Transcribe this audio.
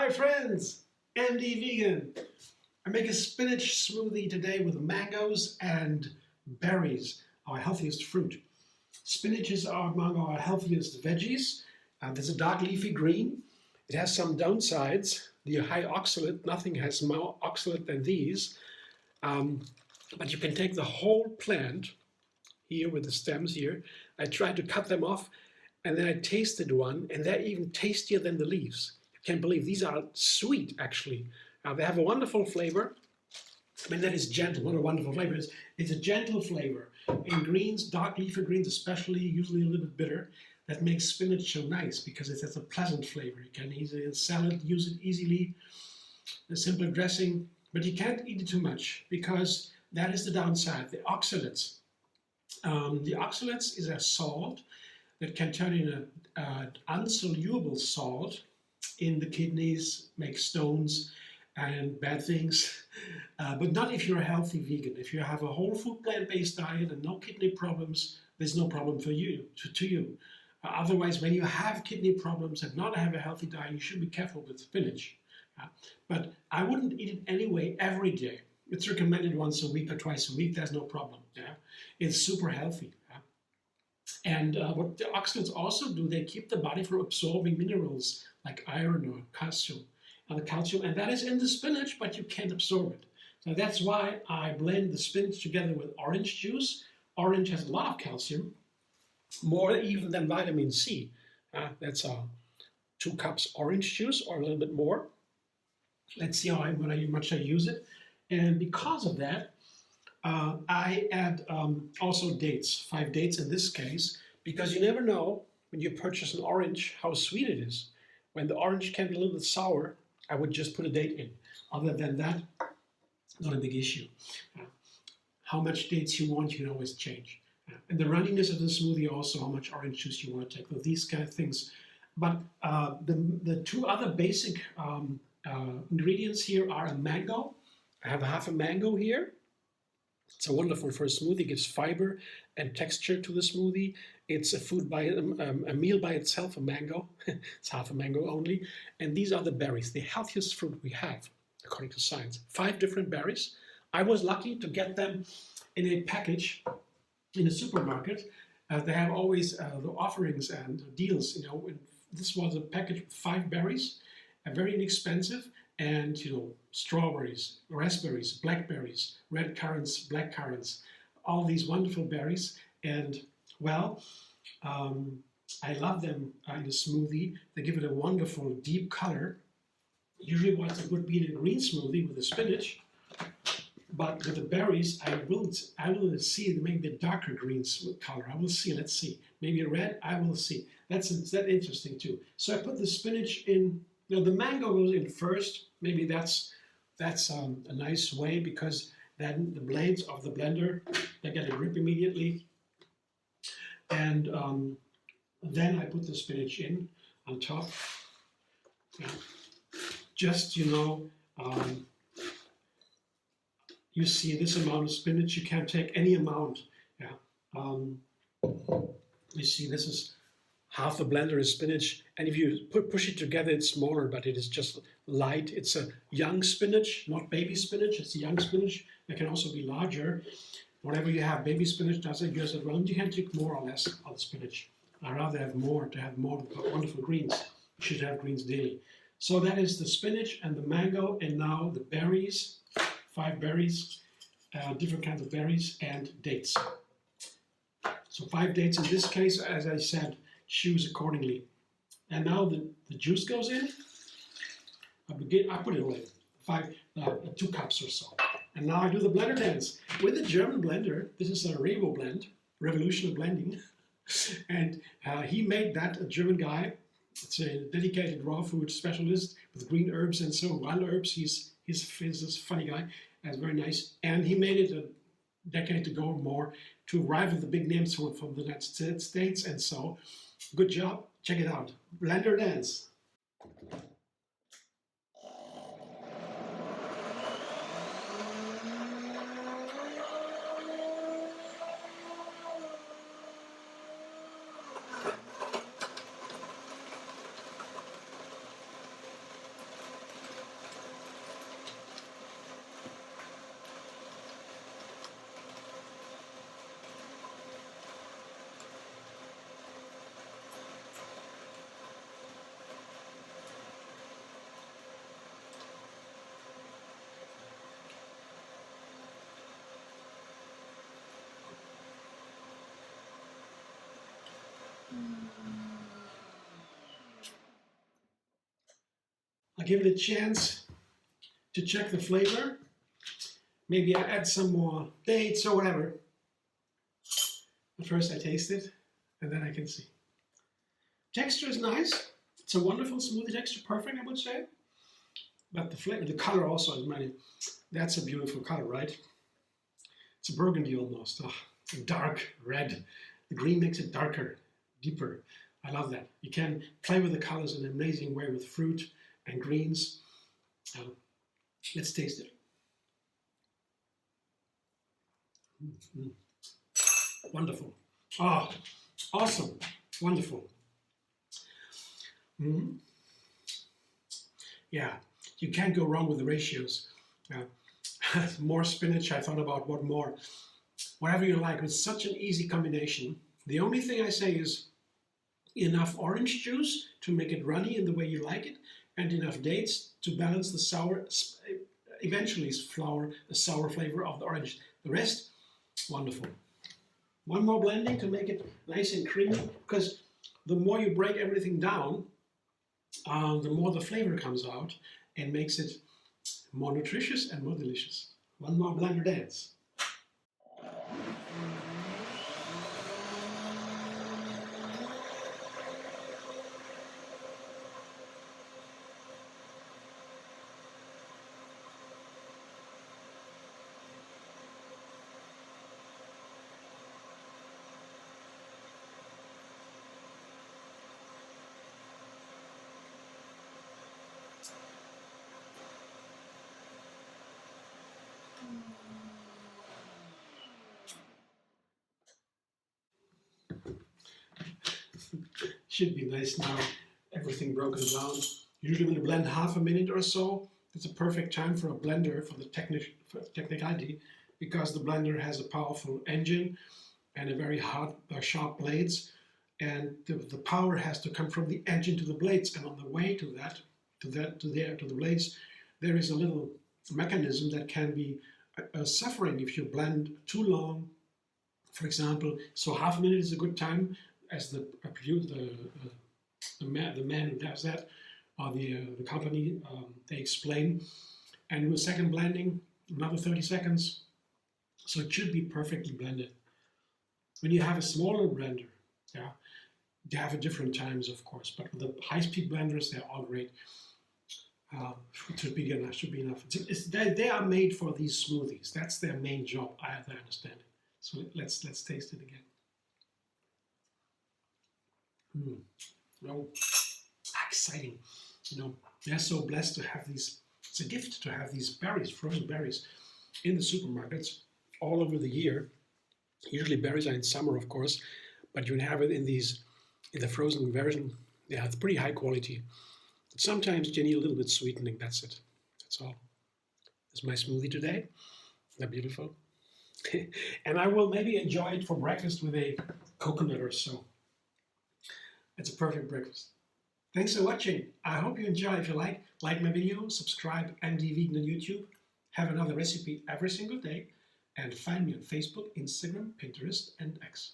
Hi friends, MD Vegan. I make a spinach smoothie today with mangoes and berries, our healthiest fruit. Spinaches are among our healthiest veggies. There's a dark leafy green. It has some downsides. The high oxalate, nothing has more oxalate than these. But you can take the whole plant here with the stems here. I tried to cut them off and then I tasted one and they're even tastier than the leaves. Can't believe these are sweet actually. They have a wonderful flavor. I mean, that is gentle, not a wonderful flavor. It's a gentle flavor. In greens, dark leafy greens especially, usually a little bit bitter. That makes spinach so nice because it has a pleasant flavor. You can easily in salad use it easily, a simple dressing, but you can't eat it too much because that is the downside, the oxalates. The oxalates is a salt that can turn in an insoluble salt in the kidneys, make stones and bad things, but not if you're a healthy vegan. If you have a whole food plant-based diet and no kidney problems, there's no problem for you, to you. Otherwise, when you have kidney problems and not have a healthy diet, you should be careful with spinach. But I wouldn't eat it anyway every day. It's recommended once a week or twice a week, there's no problem. It's super healthy. And what the oxalates also do, they keep the body from absorbing minerals like iron or calcium. And the calcium, and that is in the spinach, but you can't absorb it. So that's why I blend the spinach together with orange juice. Orange has a lot of calcium, more even than vitamin C. That's 2 cups orange juice or a little bit more. Let's see how much I use it. And because of that, I add also dates, 5 dates in this case, because you never know when you purchase an orange how sweet it is. When the orange can be a little bit sour, I would just put a date in. Other than that, not a big issue. How much dates you want, you can always change. And the runniness of the smoothie also, how much orange juice you want to take, with these kind of things. But the 2 other basic ingredients here are a mango. I have half a mango here. It's a wonderful for a smoothie, gives fiber and texture to the smoothie. It's a food by a meal by itself, a mango. It's half a mango only. And these are the berries, the healthiest fruit we have, according to science. 5 different berries. I was lucky to get them in a package in a supermarket. They have always the offerings and deals, you know. This was a package with 5 berries, very inexpensive. And strawberries, raspberries, blackberries, red currants, black currants, all these wonderful berries. And well, I love them in a smoothie. They give it a wonderful deep color. Usually what would be in a green smoothie with the spinach, but with the berries, I will see maybe a darker green color. I will see, let's see. Maybe a red, I will see. That's interesting too. So I put the spinach in. The mango goes in first. Maybe that's a nice way, because then the blades of the blender, they get a grip immediately. And then I put the spinach in on top. Just, you see this amount of spinach, you can't take any amount. You see this is half a blender is spinach, and if you push it together, it's smaller, but it is just light. It's a young spinach, not baby spinach. It's a young spinach. It can also be larger. Whatever you have, baby spinach does it just as well. You can take more or less of the spinach. I rather have more to have more wonderful greens. You should have greens daily. So that is the spinach and the mango, and now the berries, 5 berries, different kinds of berries, and dates. So 5 dates in this case, as I said. Choose accordingly. And now the juice goes in. I put it in 2 cups or so. And now I do the blender dance. With the German blender, this is a Revo blend, Revolution of Blending. And he made that, a German guy. It's a dedicated raw food specialist with green herbs and so wild herbs. He's this funny guy, and very nice. And he made it a decade ago or more to rival the big names from the United States, and so good job. Check it out. Blender dance. I'll give it a chance to check the flavor. Maybe I add some more dates or whatever. But first I taste it, and then I can see. Texture is nice. It's a wonderful smoothie texture, perfect I would say. But the flavor, the color also is really, that's a beautiful color, right? It's a burgundy almost, a dark red. The green makes it darker, deeper. I love that. You can play with the colors in an amazing way with fruit and greens. Let's taste it. Mm-hmm. Wonderful. Ah, awesome. Wonderful. Mm-hmm. Yeah, you can't go wrong with the ratios. More spinach, I thought about what more. Whatever you like, it's such an easy combination. The only thing I say is enough orange juice to make it runny in the way you like it, and enough dates to balance the sour, eventually the sour flavor of the orange. The rest, wonderful. One more blending to make it nice and creamy, because the more you break everything down, the more the flavor comes out and makes it more nutritious and more delicious. One more blender dance. Should be nice now, everything broken down. Usually when you blend half a minute or so, it's a perfect time for a blender for the technicality, because the blender has a powerful engine and a very hot, sharp blades, and the power has to come from the engine to the blades, and on the way to the blades, there is a little mechanism that can be suffering if you blend too long. For example, so half a minute is a good time, as the man who does that, or the company, they explain. And with second blending, another 30 seconds. So it should be perfectly blended. When you have a smaller blender, yeah, they have a different times, of course, but with the high-speed blenders, they're all great. It should be enough. Should be enough. They are made for these smoothies. That's their main job, as I understand it. So let's taste it again. Oh, exciting! You know, they're so blessed to have these. It's a gift to have these berries, frozen berries, in the supermarkets all over the year. Usually berries are in summer, of course, but you have it in the frozen version. Yeah, it's pretty high quality. Sometimes you need a little bit sweetening. That's it. That's all. That's my smoothie today. They're beautiful, and I will maybe enjoy it for breakfast with a coconut or so. It's a perfect breakfast. Thanks for watching. I hope you enjoy. If you like my video, subscribe, MD Vegan on YouTube. Have another recipe every single day. And find me on Facebook, Instagram, Pinterest, and X.